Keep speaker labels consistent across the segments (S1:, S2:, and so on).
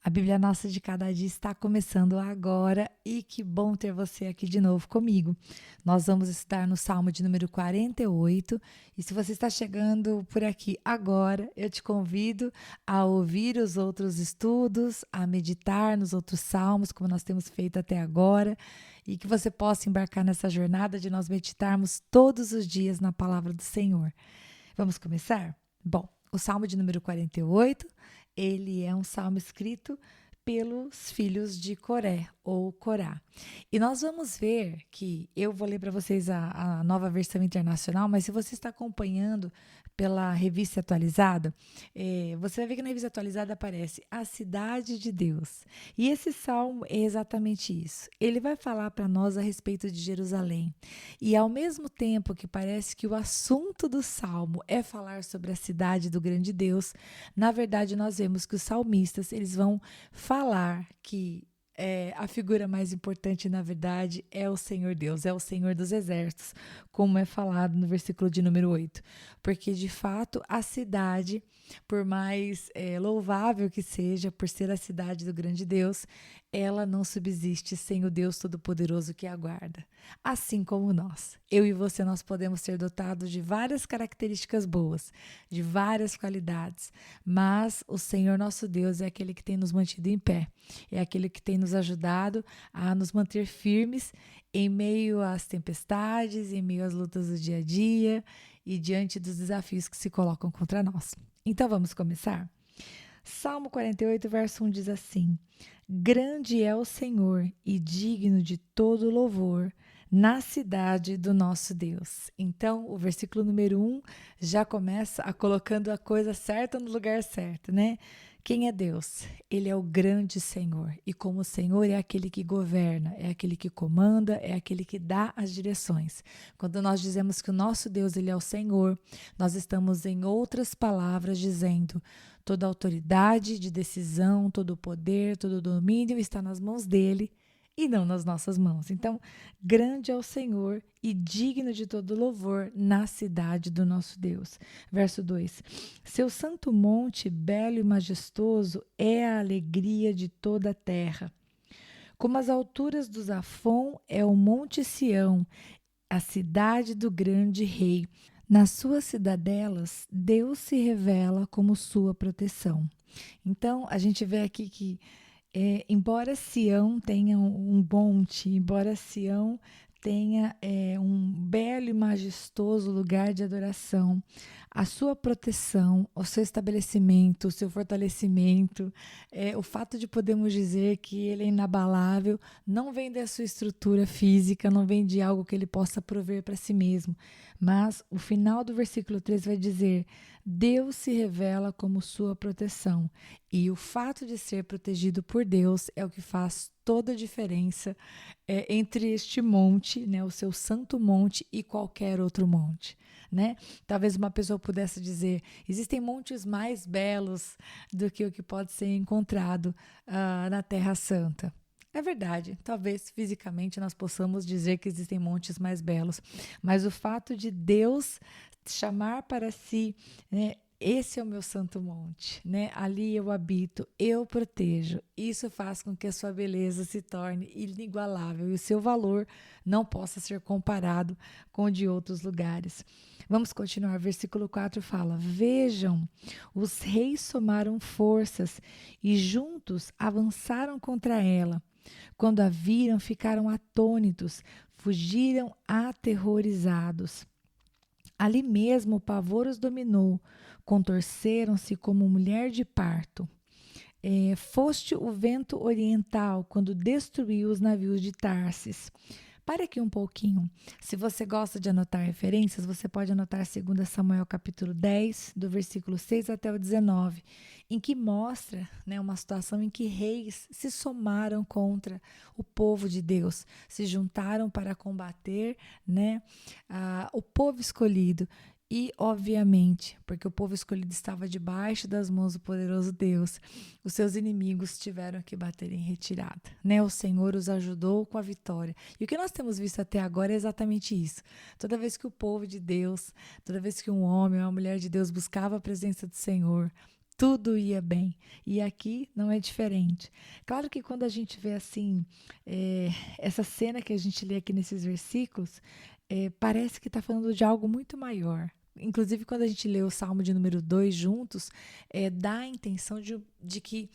S1: A Bíblia Nossa de Cada Dia está começando agora e que bom ter você aqui de novo comigo. Nós vamos estar no Salmo de número 48 e se você está chegando por aqui agora, eu te convido a ouvir os outros estudos, a meditar nos outros salmos, como nós temos feito até agora, e que você possa embarcar nessa jornada de nós meditarmos todos os dias na palavra do Senhor. Vamos começar? Bom, o Salmo de número 48, ele é um salmo escrito pelos filhos de Coré, ou Corá. E nós vamos ver que, eu vou ler para vocês a nova versão internacional, mas se você está acompanhando pela revista atualizada, você vai ver que na revista atualizada aparece a cidade de Deus. E esse salmo é exatamente isso. Ele vai falar para nós a respeito de Jerusalém. E ao mesmo tempo que parece que o assunto do salmo é falar sobre a cidade do grande Deus, na verdade nós vemos que os salmistas eles vão falar que a figura mais importante, na verdade, é o Senhor Deus, é o Senhor dos Exércitos, como é falado no versículo de número 8. Porque, de fato, a cidade, por mais louvável que seja, por ser a cidade do grande Deus, ela não subsiste sem o Deus Todo-Poderoso que a guarda. Assim como nós, eu e você, nós podemos ser dotados de várias características boas, de várias qualidades, mas o Senhor nosso Deus é aquele que tem nos mantido em pé, é aquele que tem nos ajudado a nos manter firmes em meio às tempestades, em meio às lutas do dia a dia e diante dos desafios que se colocam contra nós. Então vamos começar? Salmo 48, verso 1 diz assim: Grande é o Senhor e digno de todo louvor na cidade do nosso Deus. Então, o versículo número 1 já começa colocando a coisa certa no lugar certo, né? Quem é Deus? Ele é o grande Senhor. E como o Senhor é aquele que governa, é aquele que comanda, é aquele que dá as direções. Quando nós dizemos que o nosso Deus ele é o Senhor, nós estamos, em outras palavras, dizendo toda a autoridade de decisão, todo o poder, todo o domínio está nas mãos dele e não nas nossas mãos. Então, grande é o Senhor e digno de todo louvor na cidade do nosso Deus. Verso 2. Seu santo monte, belo e majestoso, é a alegria de toda a terra. Como as alturas do Zafon é o monte Sião, a cidade do grande rei. Nas suas cidadelas, Deus se revela como sua proteção. Então, a gente vê aqui que embora Sião tenha um monte, embora Sião tenha um belo e majestoso lugar de adoração, a sua proteção, o seu estabelecimento, o seu fortalecimento, o fato de podermos dizer que ele é inabalável, não vem da sua estrutura física, não vem de algo que ele possa prover para si mesmo, mas o final do versículo 3 vai dizer: Deus se revela como sua proteção. E o fato de ser protegido por Deus é o que faz toda a diferença entre este monte, né, o seu santo monte, e qualquer outro monte. Né? Talvez uma pessoa pudesse dizer: existem montes mais belos do que o que pode ser encontrado na Terra Santa. É verdade, talvez fisicamente nós possamos dizer que existem montes mais belos, mas o fato de Deus chamar para si, né, esse é o meu santo monte, né? Ali eu habito, eu protejo. Isso faz com que a sua beleza se torne inigualável e o seu valor não possa ser comparado com o de outros lugares. Vamos continuar. Versículo 4 fala: Vejam, os reis somaram forças e juntos avançaram contra ela. Quando a viram, ficaram atônitos, fugiram aterrorizados. Ali mesmo o pavor os dominou, contorceram-se como mulher de parto. Foste o vento oriental quando destruiu os navios de Tarsis. Pare aqui um pouquinho. Se você gosta de anotar referências, você pode anotar 2 Samuel capítulo 10, do versículo 6 até o 19, em que mostra, né, uma situação em que reis se somaram contra o povo de Deus, se juntaram para combater, né, o povo escolhido. E, obviamente, porque o povo escolhido estava debaixo das mãos do poderoso Deus, os seus inimigos tiveram que bater em retirada, né? O Senhor os ajudou com a vitória. E o que nós temos visto até agora é exatamente isso. Toda vez que o povo de Deus, toda vez que um homem ou uma mulher de Deus buscava a presença do Senhor, tudo ia bem. E aqui não é diferente. Claro que quando a gente vê assim, essa cena que a gente lê aqui nesses versículos, parece que está falando de algo muito maior. Inclusive, quando a gente lê o Salmo de número 2 juntos, dá a intenção de que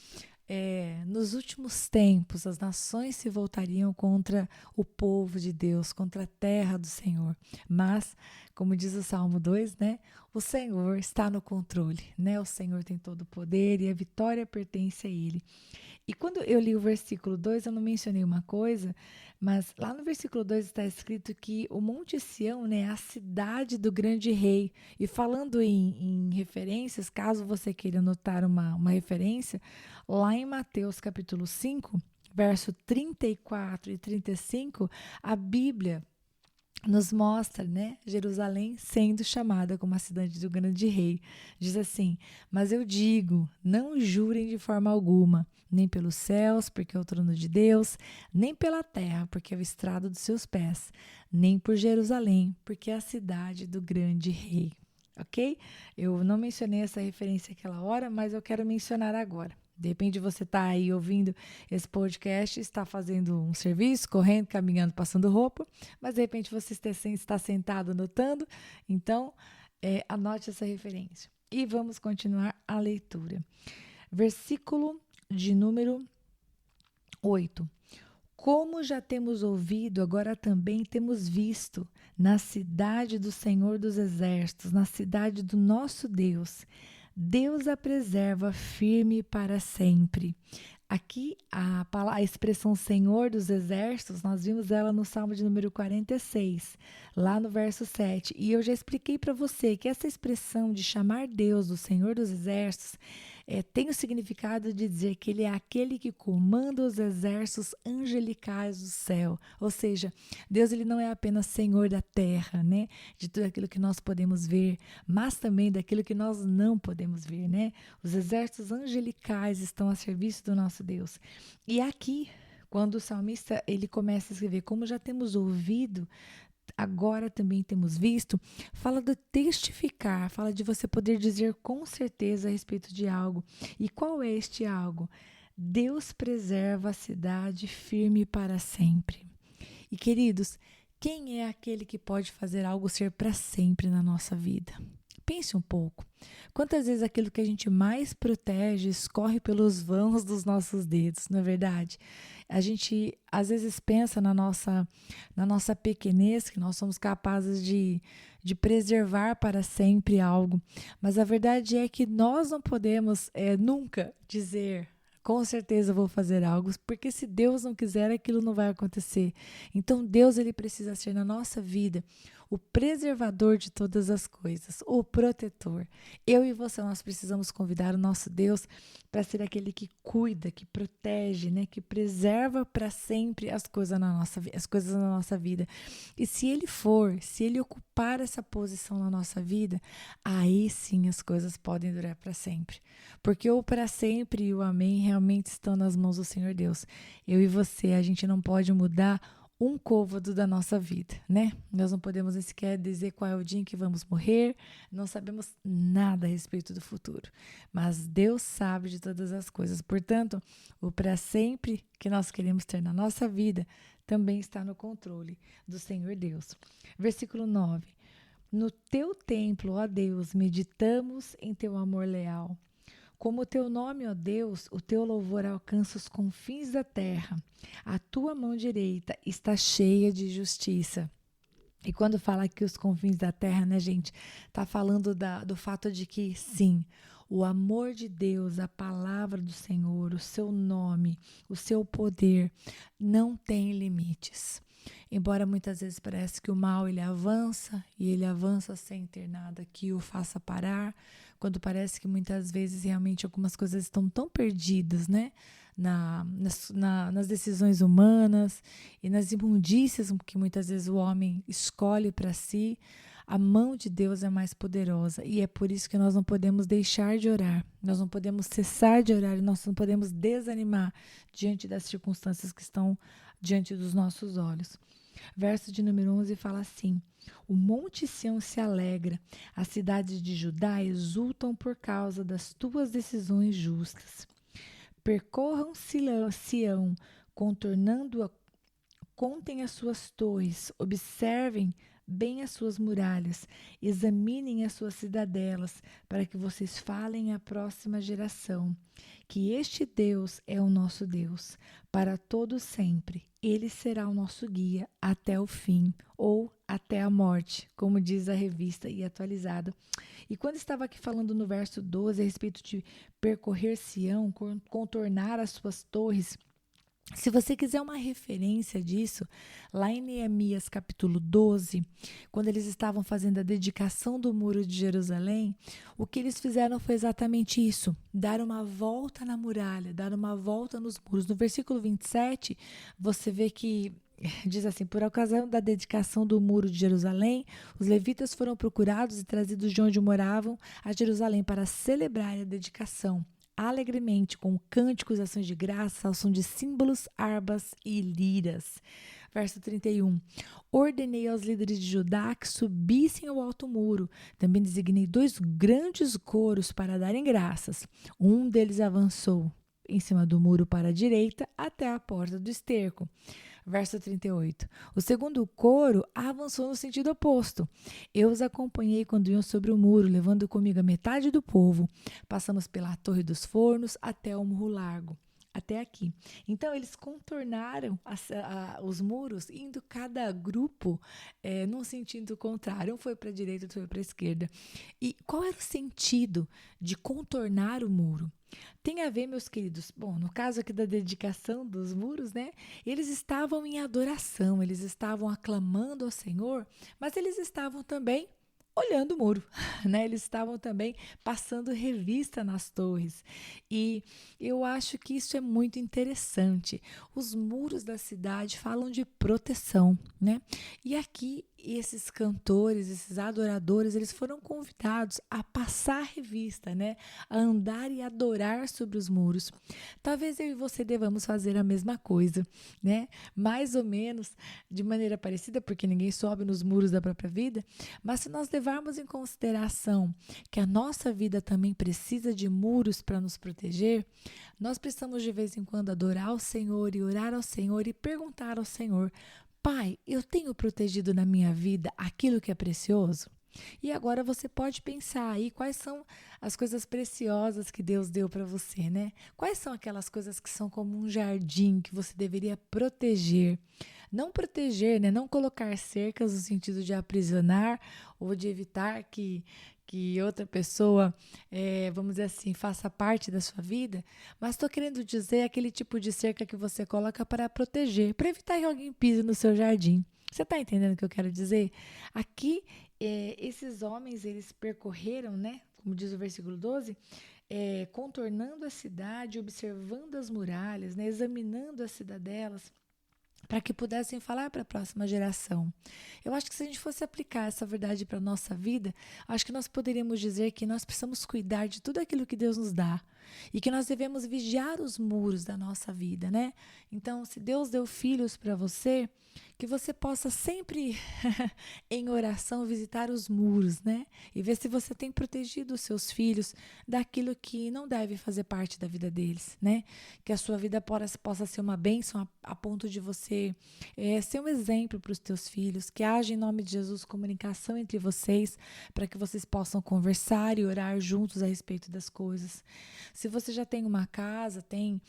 S1: nos últimos tempos, as nações se voltariam contra o povo de Deus, contra a terra do Senhor. Mas, como diz o Salmo 2, né? O Senhor está no controle, né? O Senhor tem todo o poder e a vitória pertence a Ele. E quando eu li o versículo 2, eu não mencionei uma coisa, mas lá no versículo 2 está escrito que o Monte Sião, né, é a cidade do grande rei. E falando em referências, caso você queira anotar uma referência, lá em Mateus capítulo 5, verso 34 e 35, a Bíblia nos mostra, né, Jerusalém sendo chamada como a cidade do grande rei. Diz assim: mas eu digo, não jurem de forma alguma, nem pelos céus, porque é o trono de Deus, nem pela terra, porque é o estrado dos seus pés, nem por Jerusalém, porque é a cidade do grande rei. Ok? Eu não mencionei essa referência aquela hora, mas eu quero mencionar agora. De repente você está aí ouvindo esse podcast, está fazendo um serviço, correndo, caminhando, passando roupa, mas de repente você está sentado anotando, então anote essa referência. E vamos continuar a leitura. Versículo de número 8. Como já temos ouvido, agora também temos visto, na cidade do Senhor dos Exércitos, na cidade do nosso Deus, Deus a preserva firme para sempre. Aqui, a expressão Senhor dos Exércitos, nós vimos ela no Salmo de número 46, lá no verso 7. E eu já expliquei para você que essa expressão de chamar Deus do Senhor dos Exércitos tem o significado de dizer que Ele é aquele que comanda os exércitos angelicais do céu. Ou seja, Deus ele não é apenas Senhor da terra, né? De tudo aquilo que nós podemos ver, mas também daquilo que nós não podemos ver, né? Os exércitos angelicais estão a serviço do nosso Deus. E aqui, quando o salmista ele começa a escrever, como já temos ouvido, agora também temos visto, fala do testificar, fala de você poder dizer com certeza a respeito de algo. E qual é este algo? Deus preserva a cidade firme para sempre. E queridos, quem é aquele que pode fazer algo ser para sempre na nossa vida? Pense um pouco. Quantas vezes aquilo que a gente mais protege escorre pelos vãos dos nossos dedos, não é verdade? A gente às vezes pensa na nossa pequenez, que nós somos capazes de preservar para sempre algo, mas a verdade é que nós não podemos nunca dizer: com certeza eu vou fazer algo, porque se Deus não quiser, aquilo não vai acontecer. Então Deus ele precisa ser na nossa vida o preservador de todas as coisas, o protetor. Eu e você, nós precisamos convidar o nosso Deus para ser aquele que cuida, que protege, né, que preserva para sempre as coisas na nossa vida. E se ele ocupar essa posição na nossa vida, aí sim as coisas podem durar para sempre. Porque o para sempre e o amém realmente estão nas mãos do Senhor Deus. Eu e você, a gente não pode mudar um côvado da nossa vida, né? Nós não podemos nem sequer dizer qual é o dia em que vamos morrer, não sabemos nada a respeito do futuro, mas Deus sabe de todas as coisas. Portanto, o para sempre que nós queremos ter na nossa vida também está no controle do Senhor Deus. Versículo 9. No teu templo, ó Deus, meditamos em teu amor leal. Como o teu nome, ó Deus, o teu louvor alcança os confins da terra. A tua mão direita está cheia de justiça. E quando fala aqui os confins da terra, né, gente? Tá falando do fato de que, sim, o amor de Deus, a palavra do Senhor, o seu nome, o seu poder não tem limites. Embora muitas vezes parece que o mal ele avança e ele avança sem ter nada que o faça parar, quando parece que muitas vezes realmente algumas coisas estão tão perdidas, né? Nas decisões humanas e nas imundícias que muitas vezes o homem escolhe para si, a mão de Deus é mais poderosa e é por isso que nós não podemos deixar de orar, nós não podemos cessar de orar e nós não podemos desanimar diante das circunstâncias que estão diante dos nossos olhos. Verso de número 11 fala assim: o Monte Sião se alegra, as cidades de Judá exultam por causa das tuas decisões justas. Percorram Sião, contornando-a, contem as suas torres, observem bem as suas muralhas, examinem as suas cidadelas, para que vocês falem à próxima geração que este Deus é o nosso Deus, para todo sempre. Ele será o nosso guia até o fim, ou até a morte, como diz a revista e atualizada. E quando estava aqui falando no verso 12 a respeito de percorrer Sião, contornar as suas torres, se você quiser uma referência disso, lá em Neemias capítulo 12, quando eles estavam fazendo a dedicação do muro de Jerusalém, o que eles fizeram foi exatamente isso: dar uma volta na muralha, dar uma volta nos muros. No versículo 27, você vê que diz assim: por ocasião da dedicação do muro de Jerusalém, os levitas foram procurados e trazidos de onde moravam a Jerusalém para celebrar a dedicação alegremente, com cânticos, ações de graça, ao som de símbolos, harpas e liras. Verso 31. Ordenei aos líderes de Judá que subissem ao alto muro. Também designei 2 grandes coros para darem graças. Um deles avançou em cima do muro para a direita até a porta do esterco. Verso 38. O segundo coro avançou no sentido oposto. Eu os acompanhei quando iam sobre o muro, levando comigo a metade do povo. Passamos pela Torre dos Fornos até o Muro Largo. Até aqui. Então, eles contornaram os muros, indo cada grupo num sentido contrário. Um foi para a direita, outro foi para a esquerda. E qual era o sentido de contornar o muro? Tem a ver, meus queridos, bom, no caso aqui da dedicação dos muros, né? Eles estavam em adoração, eles estavam aclamando ao Senhor, mas eles estavam também olhando o muro, né? Eles estavam também passando revista nas torres. E eu acho que isso é muito interessante. Os muros da cidade falam de proteção, né? E aqui esses cantores, esses adoradores, eles foram convidados a passar revista, né? A andar e adorar sobre os muros. Talvez eu e você devamos fazer a mesma coisa, né? Mais ou menos de maneira parecida, porque ninguém sobe nos muros da própria vida, mas se nós levarmos em consideração que a nossa vida também precisa de muros para nos proteger, nós precisamos de vez em quando adorar o Senhor e orar ao Senhor e perguntar ao Senhor: Pai, eu tenho protegido na minha vida aquilo que é precioso? E agora você pode pensar aí quais são as coisas preciosas que Deus deu para você, né? Quais são aquelas coisas que são como um jardim que você deveria proteger? Não proteger, né? Não colocar cercas no sentido de aprisionar ou de evitar que outra pessoa, vamos dizer assim, faça parte da sua vida, mas estou querendo dizer aquele tipo de cerca que você coloca para proteger, para evitar que alguém pise no seu jardim. Você está entendendo o que eu quero dizer? Aqui, esses homens, eles percorreram, né, como diz o versículo 12, contornando a cidade, observando as muralhas, né, examinando as cidadelas, para que pudessem falar para a próxima geração. Eu acho que se a gente fosse aplicar essa verdade para a nossa vida, acho que nós poderíamos dizer que nós precisamos cuidar de tudo aquilo que Deus nos dá e que nós devemos vigiar os muros da nossa vida, né? Então, se Deus deu filhos para você, que você possa sempre, em oração, visitar os muros, né? E ver se você tem protegido os seus filhos daquilo que não deve fazer parte da vida deles, né? Que a sua vida possa ser uma bênção a ponto de você ser um exemplo para os teus filhos, que haja em nome de Jesus comunicação entre vocês, para que vocês possam conversar e orar juntos a respeito das coisas. Se você já tem uma casa, tem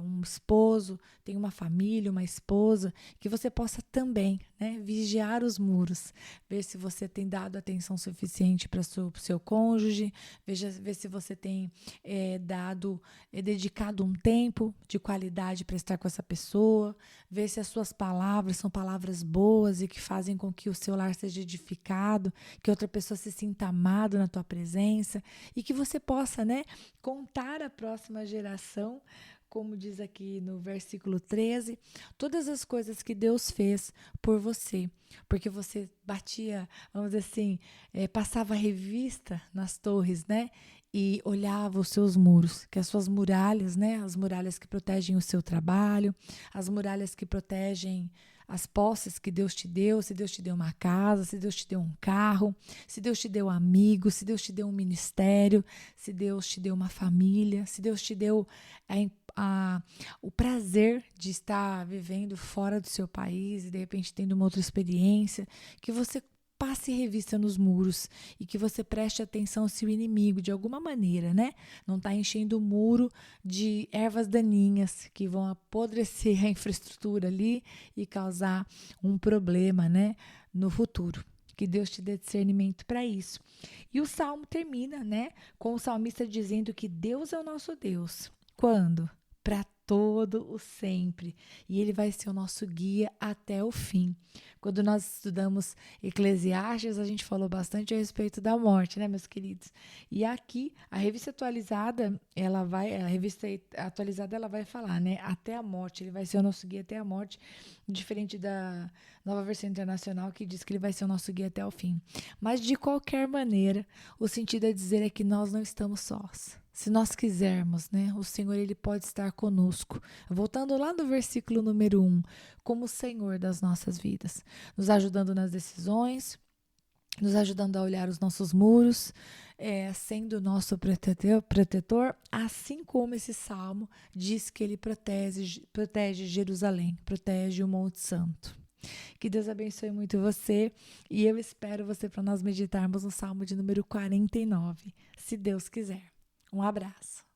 S1: um esposo, tem uma família, uma esposa, que você possa também, né, vigiar os muros, ver se você tem dado atenção suficiente para o seu cônjuge, ver se você tem dedicado um tempo de qualidade para estar com essa pessoa, ver se as suas palavras são palavras boas e que fazem com que o seu lar seja edificado, que outra pessoa se sinta amada na tua presença e que você possa, né, contar à próxima geração, como diz aqui no versículo 13, todas as coisas que Deus fez por você, porque você batia, vamos dizer assim, passava revista nas torres, né? E olhava os seus muros, que as suas muralhas, né? As muralhas que protegem o seu trabalho, as muralhas que protegem as posses que Deus te deu, se Deus te deu uma casa, se Deus te deu um carro, se Deus te deu amigos, se Deus te deu um ministério, se Deus te deu uma família, se Deus te deu o prazer de estar vivendo fora do seu país e de repente tendo uma outra experiência, que você passe revista nos muros e que você preste atenção se o inimigo, de alguma maneira, né, não está enchendo o muro de ervas daninhas que vão apodrecer a infraestrutura ali e causar um problema, né, no futuro. Que Deus te dê discernimento para isso. E o salmo termina, né, com o salmista dizendo que Deus é o nosso Deus. Quando? Para todo o sempre. E ele vai ser o nosso guia até o fim. Quando nós estudamos Eclesiastes, a gente falou bastante a respeito da morte, né, meus queridos? E aqui, a revista atualizada, ela vai falar, né, até a morte. Ele vai ser o nosso guia até a morte, diferente da Nova Versão Internacional, que diz que ele vai ser o nosso guia até o fim. Mas, de qualquer maneira, o sentido é dizer é que nós não estamos sós. Se nós quisermos, né, o Senhor ele pode estar conosco. Voltando lá no versículo número 1, como o Senhor das nossas vidas, nos ajudando nas decisões, nos ajudando a olhar os nossos muros, sendo nosso protetor, assim como esse salmo diz que ele protege Jerusalém, protege o Monte Santo. Que Deus abençoe muito você e eu espero você para nós meditarmos no salmo de número 49, se Deus quiser. Um abraço.